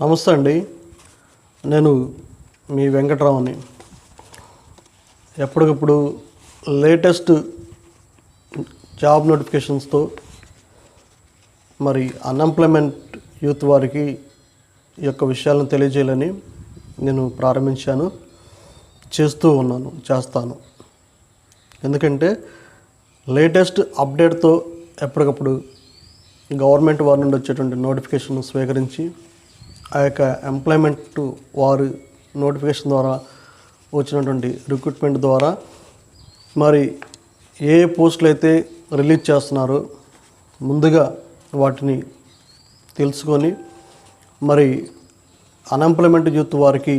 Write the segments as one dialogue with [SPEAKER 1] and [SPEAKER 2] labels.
[SPEAKER 1] నమస్తే అండి. నేను మీ వెంకటరావుని. ఎప్పటికప్పుడు లేటెస్ట్ జాబ్ నోటిఫికేషన్స్తో మరి అన్ఎంప్లాయ్మెంట్ యూత్ వారికి ఈ యొక్క విషయాలను తెలియజేయాలని నేను ప్రారంభించాను, చేస్తాను. ఎందుకంటే లేటెస్ట్ అప్డేట్తో ఎప్పటికప్పుడు గవర్నమెంట్ వారి నుండి వచ్చేటువంటి నోటిఫికేషన్ స్వీకరించి ఆ యొక్క ఎంప్లాయ్మెంట్ వారు నోటిఫికేషన్ ద్వారా వచ్చినటువంటి రిక్రూట్మెంట్ ద్వారా మరి ఏ పోస్టులు అయితే రిలీజ్ చేస్తున్నారో ముందుగా వాటిని తెలుసుకొని మరి అన్ఎంప్లాయ్మెంట్ యూత్ వారికి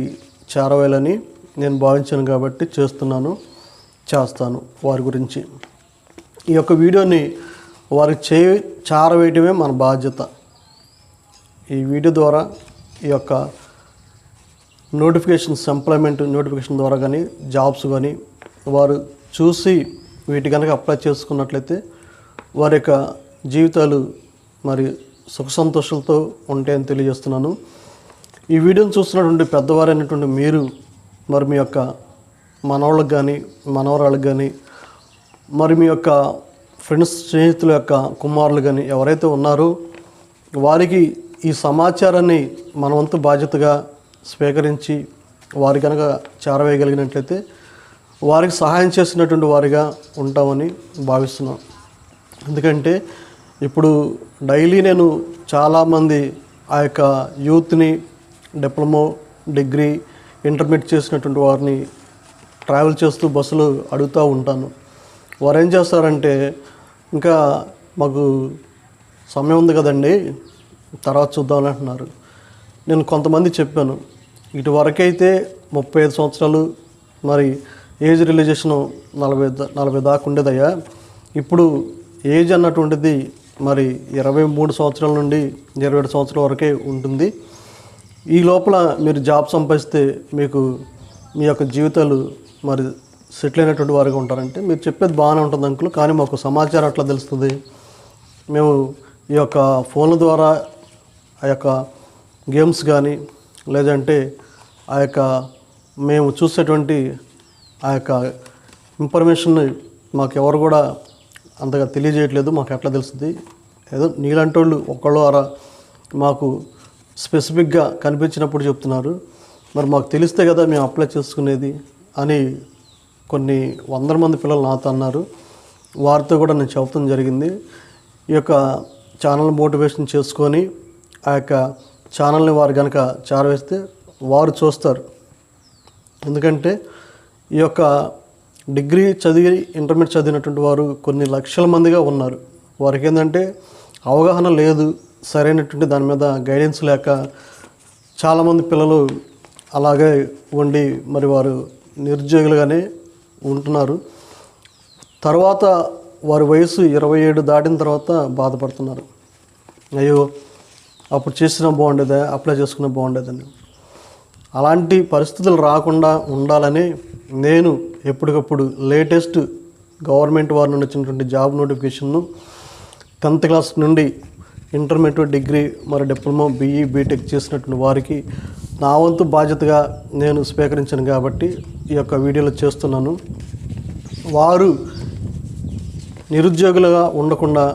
[SPEAKER 1] చేరవేయాలని నేను భావించాను కాబట్టి చేస్తాను వారి గురించి. ఈ యొక్క వీడియోని వారికి చేరవేయటమే మన బాధ్యత. ఈ వీడియో ద్వారా ఈ యొక్క నోటిఫికేషన్స్, ఎంప్లాయ్మెంట్ నోటిఫికేషన్ ద్వారా కానీ జాబ్స్ కానీ వారు చూసి వీటి కనుక అప్లై చేసుకున్నట్లయితే వారి యొక్క జీవితాలు మరి సుఖ సంతోషాలతో ఉంటాయని తెలియజేస్తున్నాను. ఈ వీడియోని చూస్తున్నటువంటి పెద్దవారైనటువంటి మీరు మరి మీ యొక్క మనవాళ్ళకి కానీ మనవరాళ్ళకి కానీ మరి మీ యొక్క ఫ్రెండ్స్, స్నేహితుల యొక్క కుమారులు కానీ ఎవరైతే ఉన్నారో వారికి ఈ సమాచారాన్ని మనవంతు బాధ్యతగా స్వీకరించి వారి కనుక చేరవేయగలిగినట్లయితే వారికి సహాయం చేసినటువంటి వారిగా ఉంటామని భావిస్తున్నాం. ఎందుకంటే ఇప్పుడు డైలీ నేను చాలామంది ఆ యొక్క యూత్ని డిప్లొమా, డిగ్రీ, ఇంటర్మీడియట్ చేసినటువంటి వారిని ట్రావెల్ చేస్తూ బస్సులు అడుగుతూ ఉంటాను. వారు ఏం చేస్తారంటే, ఇంకా మాకు సమయం ఉంది కదండి, తర్వాత చూద్దామని అంటున్నారు. నేను కొంతమంది చెప్పాను, ఇటువరకైతే 35 సంవత్సరాలు మరి ఏజ్ రిలీజేషన్ 40 దాకా ఉండేదయ్యా. ఇప్పుడు ఏజ్ అన్నటువంటిది మరి 23 సంవత్సరాల నుండి 27 సంవత్సరాల వరకే ఉంటుంది. ఈ లోపల మీరు జాబ్ సంపాదిస్తే మీకు మీ యొక్క జీవితాలు మరి సెటిల్ అయినటువంటి వారిగా ఉంటారంటే, మీరు చెప్పేది బాగానే ఉంటుంది అంకుల్, కానీ మాకు సమాచారం అట్లా తెలుస్తుంది. మేము ఈ యొక్క ఫోన్ల ద్వారా ఆ యొక్క గేమ్స్ కానీ లేదంటే ఆ యొక్క మేము చూసేటువంటి ఆ యొక్క ఇన్ఫర్మేషన్ని మాకు ఎవరు కూడా అంతగా తెలియజేయట్లేదు, మాకు ఎట్లా తెలుస్తుంది? ఏదో నీలాంటి వాళ్ళు ఒకళ్ళు అరా మాకు స్పెసిఫిక్గా కనిపించినప్పుడు చెప్తున్నారు, మరి మాకు తెలిస్తే కదా మేము అప్లై చేసుకునేది అని కొన్ని వందల మంది పిల్లలు నాతో అన్నారు. వారితో కూడా నేను చెప్పడం జరిగింది. ఈ యొక్క ఛానల్ మోటివేషన్ చేసుకొని ఆ యొక్క ఛానల్ని వారు కనుక చేరవేస్తే వారు చూస్తారు. ఎందుకంటే ఈ యొక్క డిగ్రీ చదివి, ఇంటర్మీడియట్ చదివినటువంటి వారు కొన్ని లక్షల మందిగా ఉన్నారు. వారికి ఏంటంటే అవగాహన లేదు, సరైనటువంటి దాని మీద గైడెన్స్ లేక చాలామంది పిల్లలు అలాగే ఉండి మరి వారు నిరుద్యోగులుగానే ఉంటున్నారు. తర్వాత వారి వయసు 27 దాటిన తర్వాత బాధపడుతున్నారు, అయ్యో అప్పుడు చేసినా బాగుండేదా, అప్లై చేసుకున్నా బాగుండేదని. అలాంటి పరిస్థితులు రాకుండా ఉండాలని నేను ఎప్పటికప్పుడు లేటెస్ట్ గవర్నమెంట్ వారి నుండి వచ్చినటువంటి జాబ్ నోటిఫికేషన్ను 10th క్లాస్ నుండి ఇంటర్మీడియట్, డిగ్రీ, మరి డిప్లొమా, బీఈ, బీటెక్ చేసినటువంటి వారికి నా వంతు బాధ్యతగా నేను స్వీకరించాను కాబట్టి ఈ యొక్క వీడియోలో చేస్తున్నాను. వారు నిరుద్యోగులుగా ఉండకుండా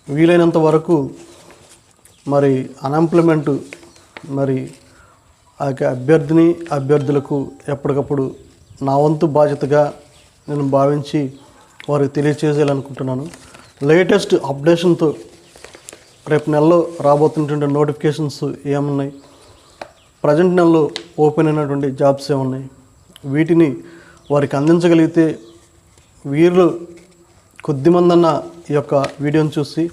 [SPEAKER 1] వీలైనంత వరకు మరి అన్ఎంప్లాయ్మెంట్ మరి ఆ యొక్క అభ్యర్థులకు ఎప్పటికప్పుడు నా వంతు బాధ్యతగా నేను భావించి వారికి తెలియచేయాలనుకుంటున్నాను. లేటెస్ట్ అప్డేషన్తో రేపు నెలలో రాబోతున్నటువంటి నోటిఫికేషన్స్ ఏమున్నాయి, ప్రజెంట్ నెలలో ఓపెన్ అయినటువంటి జాబ్స్ ఏమున్నాయి, వీటిని వారికి అందించగలిగితే వీళ్ళు కొద్దిమందన్న ఈ యొక్క వీడియోని చూసి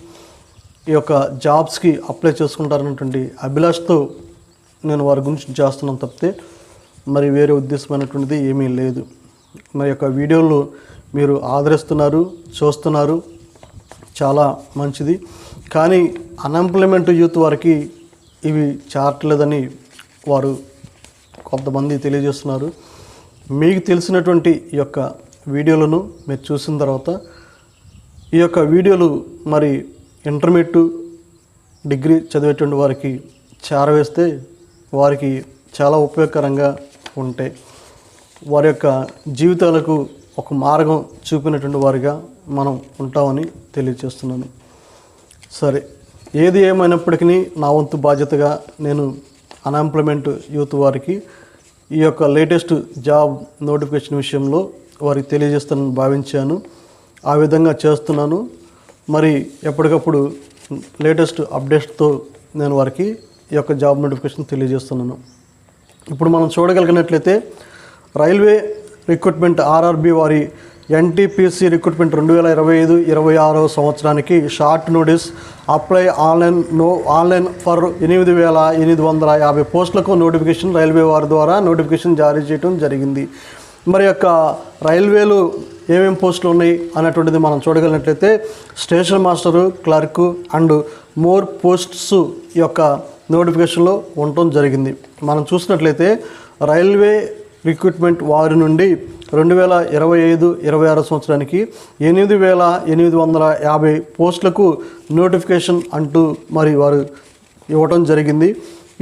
[SPEAKER 1] ఈ యొక్క జాబ్స్కి అప్లై చేసుకుంటారన్నటువంటి అభిలాషతో నేను వారి గురించి చేస్తున్నాను తప్పితే మరి వేరే ఉద్దేశమైనటువంటిది ఏమీ లేదు. మరి యొక్క వీడియోలు మీరు ఆదరిస్తున్నారు, చూస్తున్నారు, చాలా మంచిది. కానీ అన్ఎంప్లాయ్మెంట్ యూత్ వారికి ఇవి చేరట్లేదని వారు కొంతమంది తెలియజేస్తున్నారు. మీకు తెలిసినటువంటి ఈ యొక్క వీడియోలను మీరు చూసిన తర్వాత ఈ యొక్క వీడియోలు మరి ఇంటర్మీడియట్, డిగ్రీ చదివేటువంటి వారికి చేరవేస్తే వారికి చాలా ఉపయోగకరంగా ఉంటాయి. వారి యొక్క జీవితాలకు ఒక మార్గం చూపినటువంటి వారిగా మనం ఉంటామని తెలియజేస్తున్నాను. సరే, ఏది ఏమైనప్పటికీ నా వంతు బాధ్యతగా నేను అన్ఎంప్లాయ్మెంట్ యూత్ వారికి ఈ యొక్క లేటెస్ట్ జాబ్ నోటిఫికేషన్ విషయంలో వారికి తెలియజేస్తానని భావించాను. ఆ విధంగా చేస్తున్నాను. మరి ఎప్పటికప్పుడు లేటెస్ట్ అప్డేట్స్తో నేను వారికి ఈ యొక్క జాబ్ నోటిఫికేషన్ తెలియజేస్తున్నాను. ఇప్పుడు మనం చూడగలిగినట్లయితే రైల్వే రిక్రూట్మెంట్ ఆర్ఆర్బి వారి ఎన్టీపీసీ రిక్రూట్మెంట్ 2025-26 సంవత్సరానికి short notice apply online for 8,850 పోస్టులకు నోటిఫికేషన్ రైల్వే వారి ద్వారా నోటిఫికేషన్ జారీ చేయడం జరిగింది. మరి యొక్క రైల్వేలు ఏమేమి పోస్టులు ఉన్నాయి అనేటువంటిది మనం చూడగలిగినట్లయితే station master, clerk and more posts యొక్క నోటిఫికేషన్లో ఉండటం జరిగింది. మనం చూసినట్లయితే రైల్వే రిక్రూట్మెంట్ వారి నుండి 2025-26 సంవత్సరానికి 8,850 పోస్టులకు నోటిఫికేషన్ అంటూ మరి వారు ఇవ్వటం జరిగింది.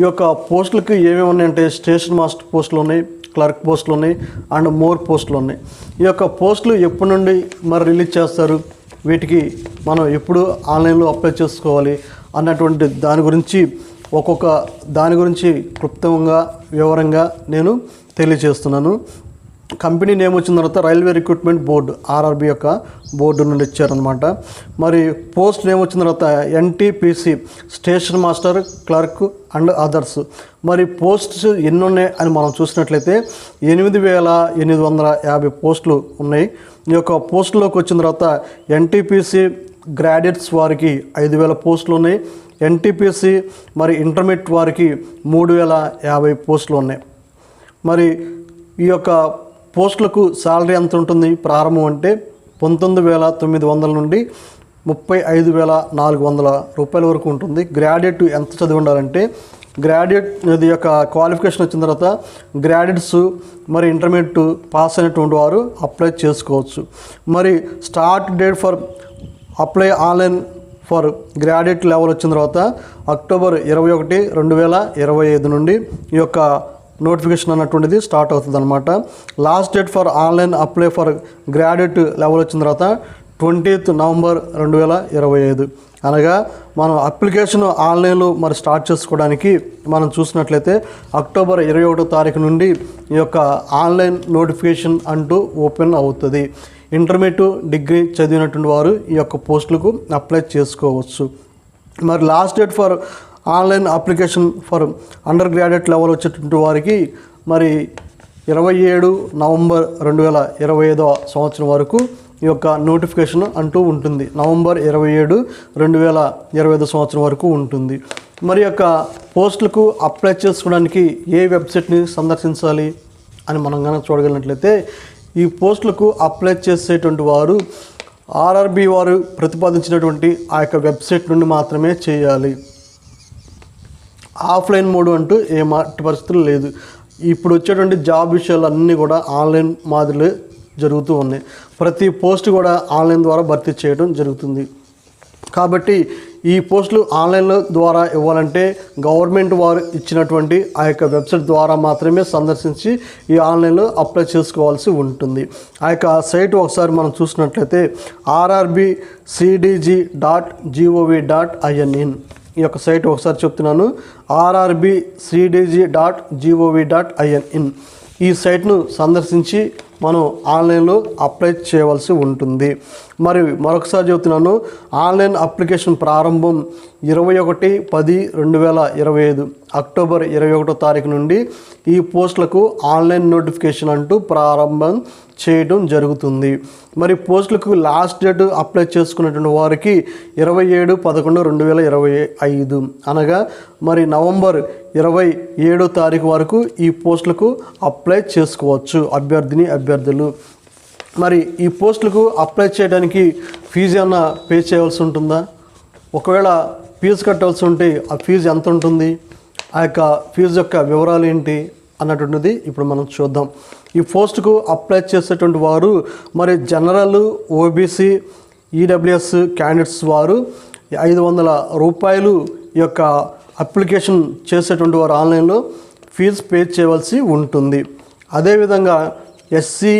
[SPEAKER 1] ఈ యొక్క పోస్టులకి ఏమేమి ఉన్నాయంటే స్టేషన్ మాస్టర్ పోస్టులు ఉన్నాయి, క్లర్క్ పోస్టులు ఉన్నాయి అండ్ మోర్ పోస్టులు ఉన్నాయి. ఈ యొక్క పోస్టులు ఎప్పటి నుండి మరి రిలీజ్ చేస్తారు, వీటికి మనం ఎప్పుడు ఆన్లైన్లో అప్లై చేసుకోవాలి అన్నటువంటి దాని గురించి ఒక్కొక్క దాని గురించి క్లుప్తంగా వివరంగా నేను తెలియజేస్తున్నాను. కంపెనీ నేమ్ వచ్చిన తర్వాత రైల్వే రిక్రూట్మెంట్ బోర్డు ఆర్ఆర్బి యొక్క బోర్డు నుండి ఇచ్చారనమాట. మరి పోస్ట్ నేమ్ వచ్చిన తర్వాత NTPC station master, clerk and others. మరి పోస్ట్స్ ఎన్ని ఉన్నాయి అని మనం చూసినట్లయితే 8,850 పోస్టులు ఉన్నాయి. ఈ యొక్క పోస్టులోకి వచ్చిన తర్వాత ఎన్టీపీసీ గ్రాడ్యుయేట్స్ వారికి 5,000 పోస్టులు ఉన్నాయి. ఎన్టీపీసీ మరి ఇంటర్మీడియట్ వారికి 3,050 పోస్టులు ఉన్నాయి. మరి ఈ యొక్క పోస్టులకు శాలరీ ఎంత ఉంటుంది? ప్రారంభం అంటే 19,900 నుండి 35,400 రూపాయల వరకు ఉంటుంది. గ్రాడ్యుయేట్ ఎంత చదివి ఉండాలంటే గ్రాడ్యుయేట్ ఇది యొక్క క్వాలిఫికేషన్ వచ్చిన తర్వాత గ్రాడ్యుయేట్స్ మరి ఇంటర్మీడియట్ పాస్ అయినటువంటి వారు అప్లై చేసుకోవచ్చు. మరి start date for apply online for graduate level వచ్చిన తర్వాత అక్టోబర్ 21, 2025 నుండి ఈ యొక్క నోటిఫికేషన్ అన్నటువంటిది స్టార్ట్ అవుతుంది అనమాట. Last date for online apply for graduate level వచ్చిన తర్వాత 20th నవంబర్ 2025. అనగా మనం అప్లికేషన్ ఆన్లైన్లో మరి స్టార్ట్ చేసుకోవడానికి మనం చూసినట్లయితే అక్టోబర్ 21వ తారీఖు నుండి ఈ యొక్క ఆన్లైన్ నోటిఫికేషన్ అంటూ ఓపెన్ అవుతుంది. ఇంటర్మీడియట్, డిగ్రీ చదివినటువంటి వారు ఈ యొక్క పోస్టులకు అప్లై చేసుకోవచ్చు. మరి last date for online application for under graduate level వచ్చేటువంటి వారికి మరి 27 నవంబర్ 2025 సంవత్సరం వరకు ఈ యొక్క నోటిఫికేషన్ అంటూ ఉంటుంది. నవంబర్ 27, 2025 సంవత్సరం వరకు ఉంటుంది. మరి యొక్క పోస్టులకు అప్లై చేసుకోవడానికి ఏ వెబ్సైట్ని సందర్శించాలి అని మనం కనుక చూడగలిగినట్లయితే ఈ పోస్టులకు అప్లై చేసేటువంటి వారు ఆర్ఆర్బి వారు ప్రతిపాదించినటువంటి ఆ యొక్క వెబ్సైట్ నుండి మాత్రమే చేయాలి. ఆఫ్లైన్ మోడ్ అంటూ ఏ పరిస్థితులు లేదు. ఇప్పుడు వచ్చేటువంటి జాబ్ విషయాలు అన్నీ కూడా ఆన్లైన్ మాదిరిలో జరుగుతూ ఉన్నాయి. ప్రతి పోస్ట్ కూడా ఆన్లైన్ ద్వారా భర్తీ చేయడం జరుగుతుంది. కాబట్టి ఈ పోస్టులు ఆన్లైన్లో ద్వారా ఇవ్వాలంటే గవర్నమెంట్ వారు ఇచ్చినటువంటి ఆ యొక్క వెబ్సైట్ ద్వారా మాత్రమే సందర్శించి ఈ ఆన్లైన్లో అప్లై చేసుకోవాల్సి ఉంటుంది. ఆ యొక్క సైట్ ఒకసారి మనం చూసినట్లయితే rrbcdg.gov.in. ఈ యొక్క సైట్ ఒకసారి చెప్తున్నాను, rrbcdg.gov.in. ఈ సైట్ను సందర్శించి మనం ఆన్లైన్లో అప్లై చేయవలసి ఉంటుంది. మరి మరొకసారి చెబుతున్నాను, ఆన్లైన్ అప్లికేషన్ ప్రారంభం 21/10/2025 అక్టోబర్ 21వ తారీఖు నుండి ఈ పోస్టులకు ఆన్లైన్ నోటిఫికేషన్ అంటూ ప్రారంభం చేయడం జరుగుతుంది. మరి పోస్టులకు లాస్ట్ డేట్ అప్లై చేసుకున్నటువంటి వారికి 27/11/2025 అనగా మరి నవంబర్ 27వ తారీఖు వరకు ఈ పోస్టులకు అప్లై చేసుకోవచ్చు అభ్యర్థులు. మరి ఈ పోస్టులకు అప్లై చేయడానికి ఫీజు ఏమన్నా పే చేయవలసి ఉంటుందా? ఒకవేళ ఫీజు కట్టవలసి ఉంటే ఆ ఫీజు ఎంత ఉంటుంది, ఆ యొక్క ఫీజు యొక్క వివరాలు ఏంటి అన్నటువంటిది ఇప్పుడు మనం చూద్దాం. ఈ పోస్టుకు అప్లై చేసేటువంటి వారు మరి జనరల్, ఓబీసీ, ఈడబ్ల్యూఎస్ క్యాండిడేట్స్ వారు 500 రూపాయలు ఈ యొక్క అప్లికేషన్ చేసేటువంటి వారు ఆన్లైన్లో ఫీజు పే చేయవలసి ఉంటుంది. అదేవిధంగా ఎస్సీ,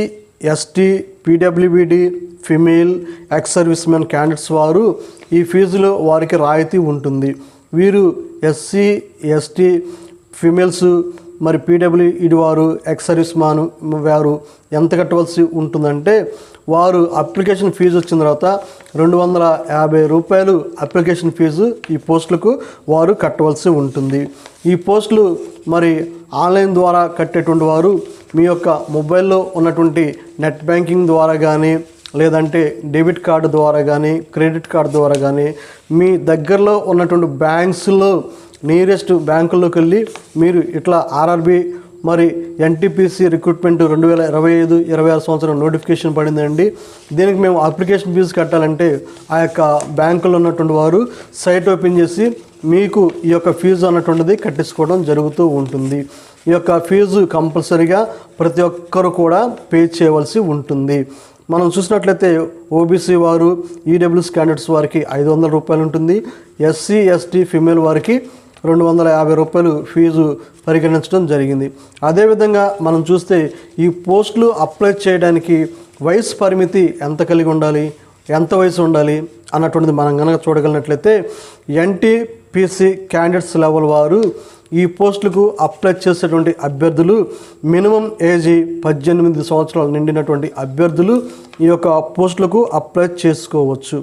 [SPEAKER 1] ఎస్టీ, పీడబ్ల్యూబీడీ, female, ex service men candidates వారు ఈ ఫీజులో వారికి రాయితీ ఉంటుంది. వీరు ఎస్సీ, ఎస్టీ, ఫిమేల్స్ మరి పీడబ్ల్యూఈడి వారు, ఎక్స్ సర్వీస్ మ్యాన్ వారు ఎంత కట్టవలసి ఉంటుందంటే వారు అప్లికేషన్ ఫీజు వచ్చిన తర్వాత 250 రూపాయలు అప్లికేషన్ ఫీజు ఈ పోస్టులకు వారు కట్టవలసి ఉంటుంది. ఈ పోస్టులు మరి ఆన్లైన్ ద్వారా కట్టేటువంటి వారు మీ యొక్క మొబైల్లో ఉన్నటువంటి నెట్ బ్యాంకింగ్ ద్వారా కానీ లేదంటే డెబిట్ కార్డు ద్వారా కానీ క్రెడిట్ కార్డు ద్వారా కానీ మీ దగ్గరలో ఉన్నటువంటి బ్యాంక్స్లో నియరెస్ట్ బ్యాంకుల్లోకి వెళ్ళి మీరు ఇట్లా ఆర్ఆర్బి మరి ఎన్టీపీసీ రిక్రూట్మెంట్ 2025-26 సంవత్సరం నోటిఫికేషన్ పడిందండి. దీనికి మేము అప్లికేషన్ ఫీజు కట్టాలంటే ఆ యొక్క బ్యాంకులో ఉన్నటువంటి వారు సైట్ ఓపెన్ చేసి మీకు ఈ యొక్క ఫీజు అన్నటువంటిది కట్టించుకోవడం జరుగుతూ ఉంటుంది. ఈ యొక్క ఫీజు కంపల్సరీగా ప్రతి ఒక్కరు కూడా పే చేయవలసి ఉంటుంది. మనం చూసినట్లయితే ఓబీసీ వారు, ఈడబ్ల్యూఎస్ క్యాండిడేట్స్ వారికి 500 రూపాయలు ఉంటుంది. ఎస్సీ, ఎస్టీ, ఫిమేల్ వారికి 250 రూపాయలు ఫీజు పరిగణించడం జరిగింది. అదేవిధంగా మనం చూస్తే ఈ పోస్టులు అప్లై చేయడానికి వయసు పరిమితి ఎంత కలిగి ఉండాలి, ఎంత వయసు ఉండాలి అన్నటువంటిది మనం కనుక చూడగలిగినట్లయితే ఎన్టీపీసీ క్యాండిడేట్స్ లెవెల్ వారు ఈ పోస్టులకు అప్లై చేసేటువంటి అభ్యర్థులు మినిమం ఏజ్ 18 సంవత్సరాలు నిండినటువంటి అభ్యర్థులు ఈ యొక్క పోస్టులకు అప్లై చేసుకోవచ్చు.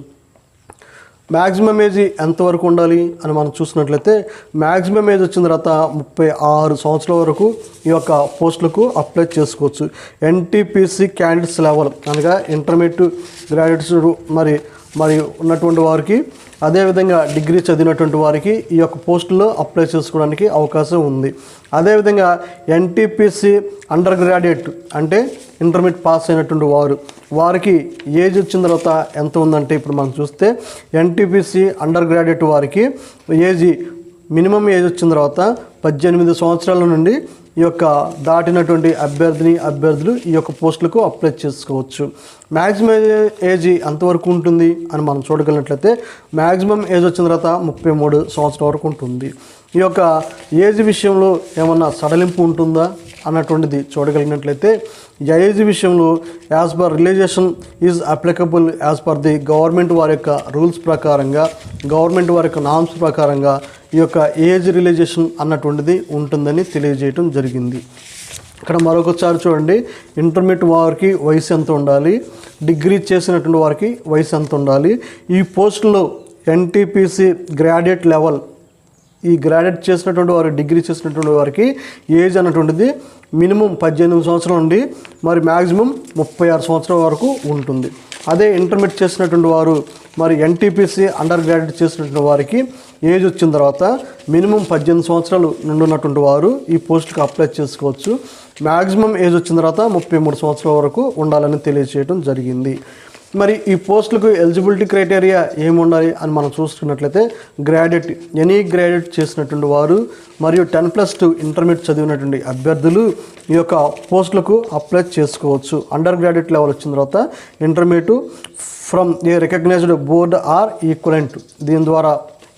[SPEAKER 1] మ్యాక్సిమం ఏజ్ ఎంతవరకు ఉండాలి అని మనం చూసినట్లయితే మ్యాక్సిమం ఏజ్ వచ్చిన తర్వాత 36 సంవత్సరాల వరకు ఈ యొక్క పోస్టులకు అప్లై చేసుకోవచ్చు. ఎన్టీపీసీ క్యాండిడేట్స్ లెవెల్ అనగా ఇంటర్మీడియట్, గ్రాడ్యుయేట్స్ మరి ఉన్నటువంటి వారికి అదేవిధంగా డిగ్రీ చదివినటువంటి వారికి ఈ యొక్క పోస్టుల్లో అప్లై చేసుకోవడానికి అవకాశం ఉంది. అదేవిధంగా ఎన్టీపీసీ అండర్ గ్రాడ్యుయేట్ అంటే ఇంటర్మీడియట్ పాస్ అయినటువంటి వారికి ఏజ్ వచ్చిన తర్వాత ఎంత ఉందంటే ఇప్పుడు మనం చూస్తే ఎన్టీపీసీ అండర్ గ్రాడ్యుయేట్ వారికి ఏజ్ మినిమం ఏజ్ వచ్చిన తర్వాత 18 సంవత్సరాల నుండి ఈ యొక్క దాటినటువంటి అభ్యర్థులు ఈ యొక్క పోస్టులకు అప్లై చేసుకోవచ్చు. మ్యాక్సిమం ఏజ్ ఎంతవరకు ఉంటుంది అని మనం చూడగలిగినట్లయితే మ్యాక్సిమం ఏజ్ వచ్చిన తర్వాత 33 సంవత్సరాల వరకు ఉంటుంది. ఈ యొక్క ఏజ్ విషయంలో ఏమన్నా సడలింపు ఉంటుందా అన్నటువంటిది చూడగలిగినట్లయితే ఏజ్ విషయంలో as per relaxation is applicable as per the government వారి యొక్క రూల్స్ ప్రకారంగా, గవర్నమెంట్ వారి యొక్క నామ్స్ ప్రకారంగా ఈ యొక్క ఏజ్ రిలేజేషన్ అన్నటువంటిది ఉంటుందని తెలియజేయటం జరిగింది. ఇక్కడ మరొకసారి చూడండి, ఇంటర్మీడియట్ వారికి వయసు ఎంత ఉండాలి, డిగ్రీ చేసినటువంటి వారికి వయసు ఎంత ఉండాలి, ఈ పోస్టులో ఎన్టీపీసీ గ్రాడ్యుయేట్ లెవెల్, ఈ గ్రాడ్యుయేట్ చేసినటువంటి వారు, డిగ్రీ చేసినటువంటి వారికి ఏజ్ అన్నటువంటిది మినిమం 18 సంవత్సరాల నుండి మరి మ్యాక్సిమం 36 సంవత్సరాల వరకు ఉంటుంది. అదే ఇంటర్మీడియట్ చేసినటువంటి వారు మరి ఎన్టీపీసీ అండర్ గ్రాడ్యుయేట్ చేసినటువంటి వారికి ఏజ్ వచ్చిన తర్వాత మినిమం 18 సంవత్సరాలు నుండి ఉన్నటువంటి వారు ఈ పోస్టులకు అప్లై చేసుకోవచ్చు. మ్యాక్సిమం ఏజ్ వచ్చిన తర్వాత 33 సంవత్సరాల వరకు ఉండాలని తెలియజేయడం జరిగింది. మరి ఈ పోస్టులకు ఎలిజిబిలిటీ క్రైటీరియా ఏమి ఉండాలి అని మనం చూసుకున్నట్లయితే గ్రాడ్యుయేట్, ఎనీ గ్రాడ్యుయేట్ చేసినటువంటి వారు మరియు 10+2 ఇంటర్మీడియట్ చదివినటువంటి అభ్యర్థులు ఈ యొక్క పోస్టులకు అప్లై చేసుకోవచ్చు. అండర్ గ్రాడ్యుయేట్ లెవెల్ వచ్చిన తర్వాత intermediate from a recognised board or equivalent, దీని ద్వారా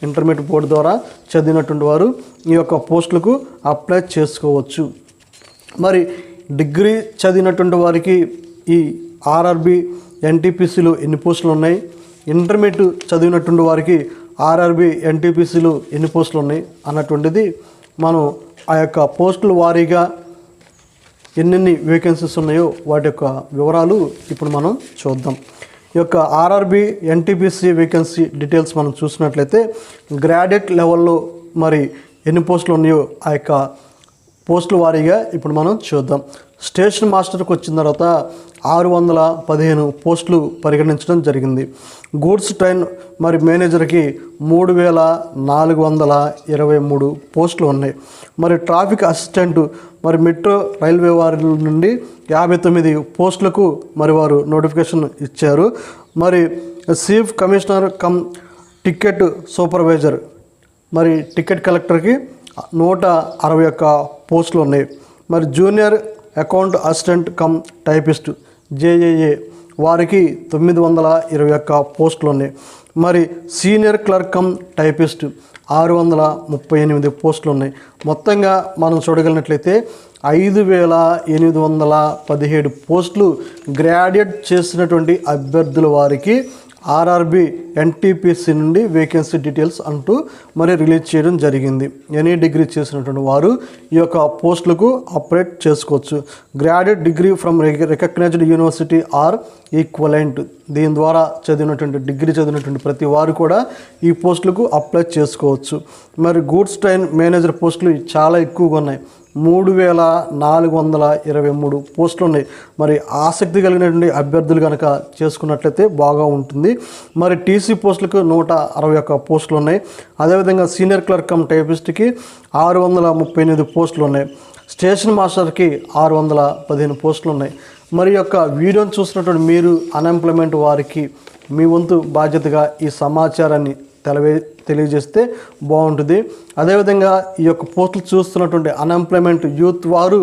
[SPEAKER 1] ఇంటర్మీడియట్ బోర్డు ద్వారా చదివినటువంటి వారు ఈ యొక్క పోస్టులకు అప్లై చేసుకోవచ్చు. మరి డిగ్రీ చదివినటువంటి వారికి ఈ ఆర్ఆర్బి ఎన్టీపీసీలో ఎన్ని పోస్టులు ఉన్నాయి, ఇంటర్మీడియట్ చదివినటువంటి వారికి ఆర్ఆర్బి ఎన్టీపీసీలో ఎన్ని పోస్టులు ఉన్నాయి అన్నటువంటిది మనం ఆ యొక్క పోస్టుల వారీగా ఎన్నెన్ని వేకెన్సీస్ ఉన్నాయో వాటి యొక్క వివరాలు ఇప్పుడు మనం చూద్దాం. ఈ యొక్క ఆర్ఆర్బి ఎన్టీపీసీ వేకెన్సీ డీటెయిల్స్ మనం చూసినట్లయితే గ్రాడ్యుయేట్ లెవెల్లో మరి ఎన్ని పోస్టులు ఉన్నాయో ఆ యొక్క పోస్టుల వారీగా ఇప్పుడు మనం చూద్దాం. స్టేషన్ మాస్టర్కి వచ్చిన తర్వాత 615 పోస్టులు పరిగణించడం జరిగింది. గూడ్స్ ట్రైన్ మరి మేనేజర్కి 3423 పోస్టులు ఉన్నాయి. మరి ట్రాఫిక్ అసిస్టెంట్ మరి మెట్రో రైల్వే వారి నుండి 59 పోస్టులకు మరి వారు నోటిఫికేషన్ ఇచ్చారు. మరి chief commissioner come ticket supervisor మరి టికెట్ కలెక్టర్కి 161 పోస్టులు ఉన్నాయి. మరి junior account assistant cum typist JAA వారికి 921 పోస్టులు ఉన్నాయి. మరి సీనియర్ క్లర్క్ కమ్ టైపిస్ట్ 638 పోస్టులు ఉన్నాయి. మొత్తంగా మనం చూడగలిగినట్లయితే 5817 పోస్టులు గ్రాడ్యుయేట్ చేసినటువంటి అభ్యర్థుల వారికి ఆర్ఆర్బి ఎన్టీపీసీ నుండి వేకెన్సీ డీటెయిల్స్ అంటూ మరి రిలీజ్ చేయడం జరిగింది. ఎనీ డిగ్రీ చేసినటువంటి వారు ఈ యొక్క పోస్టులకు అప్లై చేసుకోవచ్చు. Graduate degree from recognised university or equivalent, దీని ద్వారా డిగ్రీ చదివినటువంటి ప్రతి వారు కూడా ఈ పోస్టులకు అప్లై చేసుకోవచ్చు. మరి గూడ్స్ ట్రైన్ మేనేజర్ పోస్టులు చాలా ఎక్కువగా ఉన్నాయి. 3423 పోస్టులు ఉన్నాయి. మరి ఆసక్తి కలిగినటువంటి అభ్యర్థులు కనుక చేసుకున్నట్లయితే బాగా ఉంటుంది. మరి టీసీ పోస్టులకు 161 పోస్టులు ఉన్నాయి. అదేవిధంగా సీనియర్ క్లర్క్ కమ్ టైపిస్ట్కి 638 పోస్టులు ఉన్నాయి. స్టేషన్ మాస్టర్కి 615 పోస్టులు ఉన్నాయి. మరి యొక్క వీడియోని చూసినటువంటి మీరు అన్ఎంప్లాయ్మెంట్ వారికి మీ వంతు బాధ్యతగా ఈ సమాచారాన్ని తెలియజేస్తే బాగుంటుంది. అదేవిధంగా ఈ యొక్క పోస్టులు చూస్తున్నటువంటి అన్ఎంప్లాయ్మెంట్ యూత్ వారు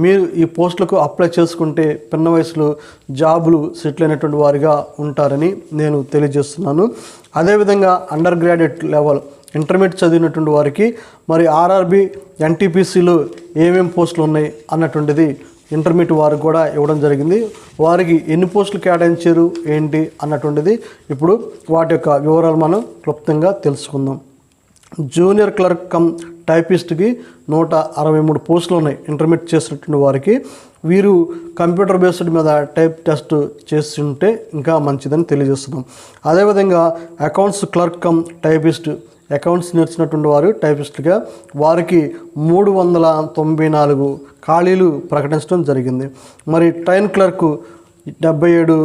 [SPEAKER 1] మీరు ఈ పోస్టులకు అప్లై చేసుకుంటే పిన్న వయసులో జాబులు సెటిల్ అయినటువంటి వారిగా ఉంటారని నేను తెలియజేస్తున్నాను. అదేవిధంగా అండర్ గ్రాడ్యుయేట్ లెవెల్ ఇంటర్మీడియట్ చదివినటువంటి వారికి మరి ఆర్ఆర్బి ఎన్టీపీసీలో ఏమేమి పోస్టులు ఉన్నాయి అన్నటువంటిది ఇంటర్మీడియట్ వారికి కూడా ఇవ్వడం జరిగింది. వారికి ఎన్ని పోస్టులు కేటాయించారు ఏంటి అన్నటువంటిది ఇప్పుడు వాటి యొక్క వివరాలు మనం క్లుప్తంగా తెలుసుకుందాం. జూనియర్ క్లర్క్ కమ్ టైపిస్ట్కి 163 పోస్టులు ఉన్నాయి ఇంటర్మీడియట్ చేసినటువంటి వారికి. వీరు కంప్యూటర్ బేస్డ్ మీద టైప్ టెస్ట్ చేసి ఉంటే ఇంకా మంచిదని తెలియజేస్తున్నాం. అదేవిధంగా accounts clerk cum typist, accounts నేర్చినటువంటి వారు టైపిస్ట్గా వారికి 394 ఖాళీలు ప్రకటించడం జరిగింది. మరి ట్రైన్ క్లర్క్ 77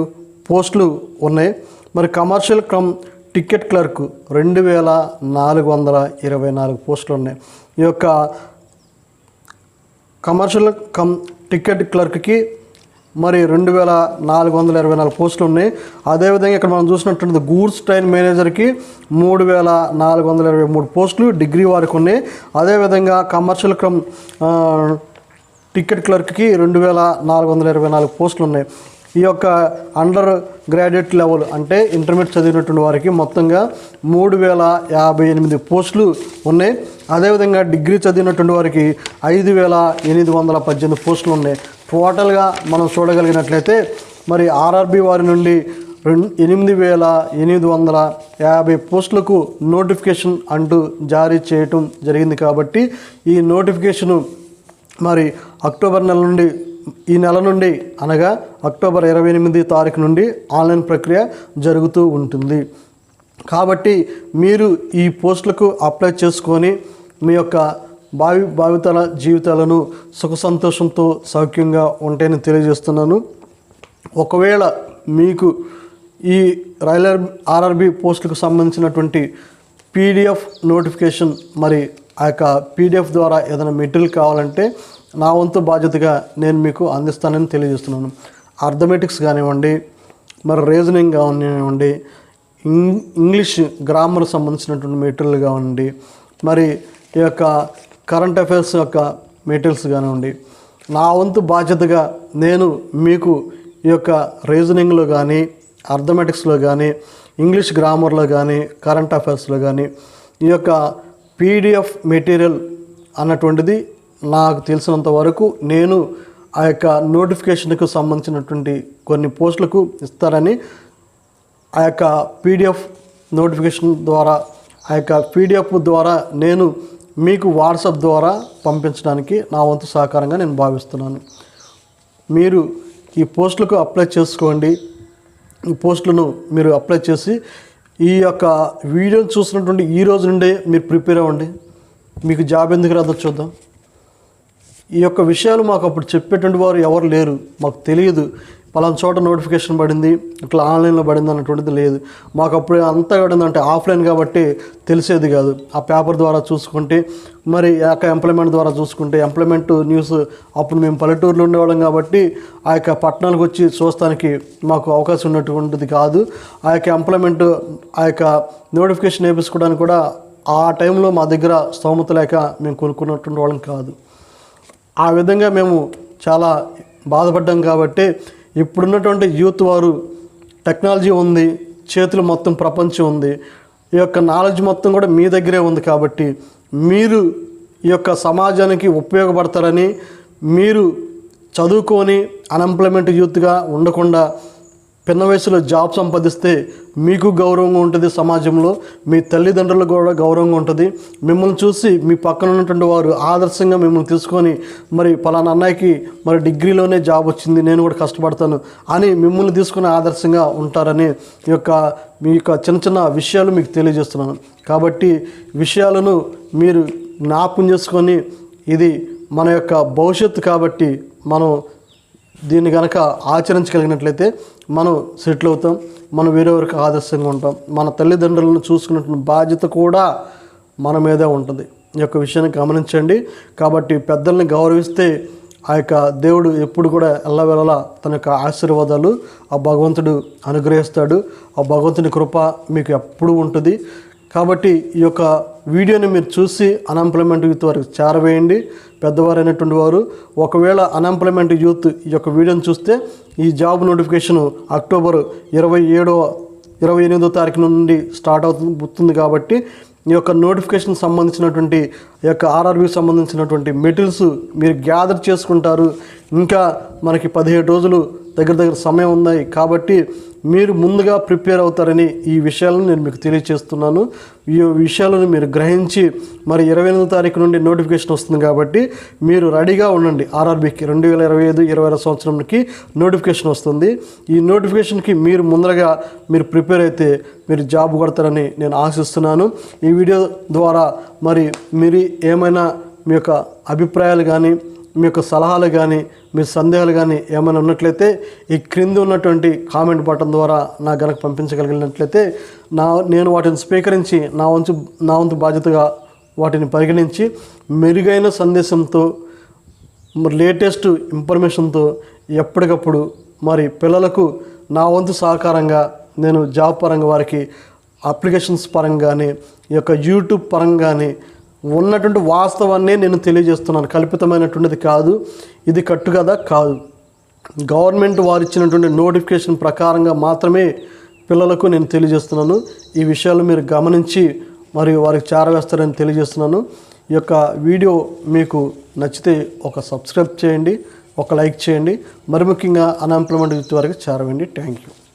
[SPEAKER 1] పోస్టులు ఉన్నాయి. మరి కమర్షియల్ కమ్ టికెట్ క్లర్క్ 2424 పోస్టులు ఉన్నాయి. ఈ యొక్క కమర్షియల్ కమ్ టికెట్ క్లర్క్కి మరి 2424 పోస్టులు ఉన్నాయి. అదేవిధంగా ఇక్కడ మనం చూసినట్టు గూడ్స్ ట్రైన్ మేనేజర్కి 3423 పోస్టులు డిగ్రీ వారికి ఉన్నాయి. అదేవిధంగా కమర్షియల్ కమ్ టికెట్ క్లర్క్కి 2424 పోస్టులు ఉన్నాయి. ఈ యొక్క అండర్ గ్రాడ్యుయేట్ లెవెల్ అంటే ఇంటర్మీడియట్ చదివినటువంటి వారికి మొత్తంగా 3058 పోస్టులు ఉన్నాయి. అదేవిధంగా డిగ్రీ చదివినటువంటి వారికి 5818 పోస్టులు ఉన్నాయి. టోటల్గా మనం చూడగలిగినట్లయితే మరి ఆర్ఆర్బి వారి నుండి 8850 పోస్టులకు నోటిఫికేషన్ అంటూ జారీ చేయటం జరిగింది. కాబట్టి ఈ నోటిఫికేషను మరి అక్టోబర్ నెల నుండి, ఈ నెల నుండి అనగా అక్టోబర్ 28 తారీఖు నుండి ఆన్లైన్ ప్రక్రియ జరుగుతూ ఉంటుంది. కాబట్టి మీరు ఈ పోస్టులకు అప్లై చేసుకొని మీ యొక్క భావితల జీవితాలను సుఖ సంతోషంతో సౌఖ్యంగా ఉంటాయని తెలియజేస్తున్నాను. ఒకవేళ మీకు ఈ ఆర్ఆర్బి పోస్టులకు సంబంధించినటువంటి పీడిఎఫ్ నోటిఫికేషన్ మరి ఆ యొక్క పీడిఎఫ్ ద్వారా ఏదైనా మెటీరియల్ కావాలంటే నా వంతు బాధ్యతగా నేను మీకు అందిస్తానని తెలియజేస్తున్నాను. అర్థమెటిక్స్ కానివ్వండి, మరి రీజనింగ్ కానివ్వండి, ఇంగ్లీష్ గ్రామర్ సంబంధించినటువంటి మెటీరియల్ కానివ్వండి, మరి ఈ యొక్క కరెంట్ అఫైర్స్ యొక్క మెటీరియల్స్ కానివ్వండి, నా వంతు బాధ్యతగా నేను మీకు ఈ యొక్క రీజనింగ్లో కానీ, అర్థమెటిక్స్లో కానీ, ఇంగ్లీష్ గ్రామర్లో కానీ, కరెంట్ అఫైర్స్లో కానీ ఈ యొక్క పీడిఎఫ్ మెటీరియల్ అన్నటువంటిది నాకు తెలిసినంత వరకు నేను ఆ యొక్క నోటిఫికేషన్కు సంబంధించినటువంటి కొన్ని పోస్టులకు ఇస్తారని ఆ యొక్క పీడిఎఫ్ నోటిఫికేషన్ ద్వారా, ఆ యొక్క పీడిఎఫ్ ద్వారా నేను మీకు వాట్సాప్ ద్వారా పంపించడానికి నా వంతు సహకారంగా నేను భావిస్తున్నాను. మీరు ఈ పోస్టులకు అప్లై చేసుకోండి. ఈ పోస్టులను మీరు అప్లై చేసి ఈ యొక్క వీడియోని చూసినటువంటి ఈ రోజు నుండే మీరు ప్రిపేర్ అవ్వండి. మీకు జాబ్ ఎందుకు రాదో చూద్దాం. ఈ యొక్క విషయాలు మాకు అప్పుడు చెప్పేటువంటి వారు ఎవరు లేరు. మాకు తెలియదు పలానా చోట నోటిఫికేషన్ పడింది, ఇట్లా ఆన్లైన్లో పడింది అన్నటువంటిది లేదు. మాకు అప్పుడు అంతా పడిందంటే ఆఫ్లైన్ కాబట్టి తెలిసేది కాదు. ఆ పేపర్ ద్వారా చూసుకుంటే, మరి ఆ యొక్క ఎంప్లాయ్మెంట్ ద్వారా చూసుకుంటే, ఎంప్లాయ్మెంట్ న్యూస్ అప్పుడు మేము పల్లెటూరులో ఉండేవాళ్ళం కాబట్టి ఆ యొక్క పట్టణాలకు వచ్చి చూస్తానికి మాకు అవకాశం ఉన్నటువంటిది కాదు. ఆ యొక్క ఎంప్లాయ్మెంట్ ఆ యొక్క నోటిఫికేషన్ వేయించుకోవడానికి కూడా ఆ టైంలో మా దగ్గర స్తోమత లేక మేము కొనుక్కున్నటువంటి వాళ్ళం కాదు. ఆ విధంగా మేము చాలా బాధపడ్డాం. కాబట్టి ఇప్పుడున్నటువంటి యూత్ వారు టెక్నాలజీ ఉంది, చేతులు మొత్తం ప్రపంచం ఉంది. ఈ యొక్క నాలెడ్జ్ మొత్తం కూడా మీ దగ్గరే ఉంది. కాబట్టి మీరు ఈ యొక్క సమాజానికి ఉపయోగపడతారని, మీరు చదువుకొని అన్ఎంప్లాయ్మెంట్ యూత్గా ఉండకుండా పిన్న వయసులో జాబ్ సంపాదిస్తే మీకు గౌరవంగా ఉంటుంది, సమాజంలో మీ తల్లిదండ్రులకు కూడా గౌరవంగా ఉంటుంది. మిమ్మల్ని చూసి మీ పక్కన ఉన్నటువంటి వారు ఆదర్శంగా మిమ్మల్ని తీసుకొని మరి పలానా అన్నయ్యకి మరి డిగ్రీలోనే జాబ్ వచ్చింది, నేను కూడా కష్టపడతాను అని మిమ్మల్ని తీసుకుని ఆదర్శంగా ఉంటారని మీ యొక్క చిన్న చిన్న విషయాలు మీకు తెలియజేస్తున్నాను. కాబట్టి విషయాలను మీరు జ్ఞాపకం చేసుకొని ఇది మన యొక్క భవిష్యత్తు కాబట్టి మనం దీన్ని కనుక ఆచరించగలిగినట్లయితే మనం సెటిల్ అవుతాం, మనం వేరెవరికి ఆదర్శంగా ఉంటాం. మన తల్లిదండ్రులను చూసుకున్నటువంటి బాధ్యత కూడా మన మీదే ఉంటుంది. ఈ యొక్క విషయాన్ని గమనించండి. కాబట్టి పెద్దల్ని గౌరవిస్తే ఆ యొక్క దేవుడు ఎప్పుడు కూడా ఎల్లవేళలా తన యొక్క ఆశీర్వాదాలు ఆ భగవంతుడు అనుగ్రహిస్తాడు. ఆ భగవంతుని కృప మీకు ఎప్పుడూ ఉంటుంది. కాబట్టి ఈ యొక్క వీడియోని మీరు చూసి అన్ఎంప్లాయ్మెంట్ యూత్ వారికి చేరవేయండి. పెద్దవారైనటువంటి వారు ఒకవేళ అన్ఎంప్లాయ్మెంట్ యూత్ ఈ యొక్క వీడియోని చూస్తే ఈ జాబ్ నోటిఫికేషన్ అక్టోబర్ 28వ తారీఖు నుండి స్టార్ట్ అవుతుంది. కాబట్టి ఈ యొక్క నోటిఫికేషన్ సంబంధించినటువంటి ఈ యొక్క ఆర్ఆర్బీకి సంబంధించినటువంటి మెటీరియల్స్ మీరు గ్యాదర్ చేసుకుంటారు. ఇంకా మనకి 17 రోజులు దగ్గర సమయం ఉన్నాయి. కాబట్టి మీరు ముందుగా ప్రిపేర్ అవుతారని ఈ విషయాలను నేను మీకు తెలియజేస్తున్నాను. ఈ విషయాలను మీరు గ్రహించి మరి 28వ తారీఖు నుండి నోటిఫికేషన్ వస్తుంది. కాబట్టి మీరు రెడీగా ఉండండి. ఆర్ఆర్బీకి 2025-26 సంవత్సరంకి నోటిఫికేషన్ వస్తుంది. ఈ నోటిఫికేషన్కి మీరు ముందరగా మీరు ప్రిపేర్ అయితే మీరు జాబ్ కొడతారని నేను ఆశిస్తున్నాను. ఈ వీడియో ద్వారా మరి మీరు ఏమైనా మీ యొక్క అభిప్రాయాలు కానీ, మీ యొక్క సలహాలు కానీ, మీ సందేహాలు కానీ ఏమైనా ఉన్నట్లయితే ఈ క్రింద ఉన్నటువంటి కామెంట్ బటన్ ద్వారా నాకు కనుక పంపించగలిగినట్లయితే నేను వాటిని స్వీకరించి నా వంతు బాధ్యతగా వాటిని పరిగణించి మెరుగైన సందేశంతో లేటెస్ట్ ఇన్ఫర్మేషన్తో ఎప్పటికప్పుడు మరి పిల్లలకు నా వంతు సహకారంగా నేను జాబ్ పరంగా వారికి అప్లికేషన్స్ పరంగా కానీ, ఈ యొక్క యూట్యూబ్ పరంగా కానీ ఉన్నటువంటి వాస్తవాన్ని నేను తెలియజేస్తున్నాను. కల్పితమైనటువంటిది కాదు, ఇది కట్టుకథ కాదు. గవర్నమెంట్ వారు ఇచ్చినటువంటి నోటిఫికేషన్ ప్రకారంగా మాత్రమే పిల్లలకు నేను తెలియజేస్తున్నాను. ఈ విషయాలు మీరు గమనించి మరియు వారికి చేరవేస్తారని తెలియజేస్తున్నాను. ఈ యొక్క వీడియో మీకు నచ్చితే ఒక సబ్స్క్రైబ్ చేయండి, ఒక లైక్ చేయండి. మరి ముఖ్యంగా అన్ఎంప్లాయ్మెంట్ యూత్ వారికి చేరవేయండి. Thank you.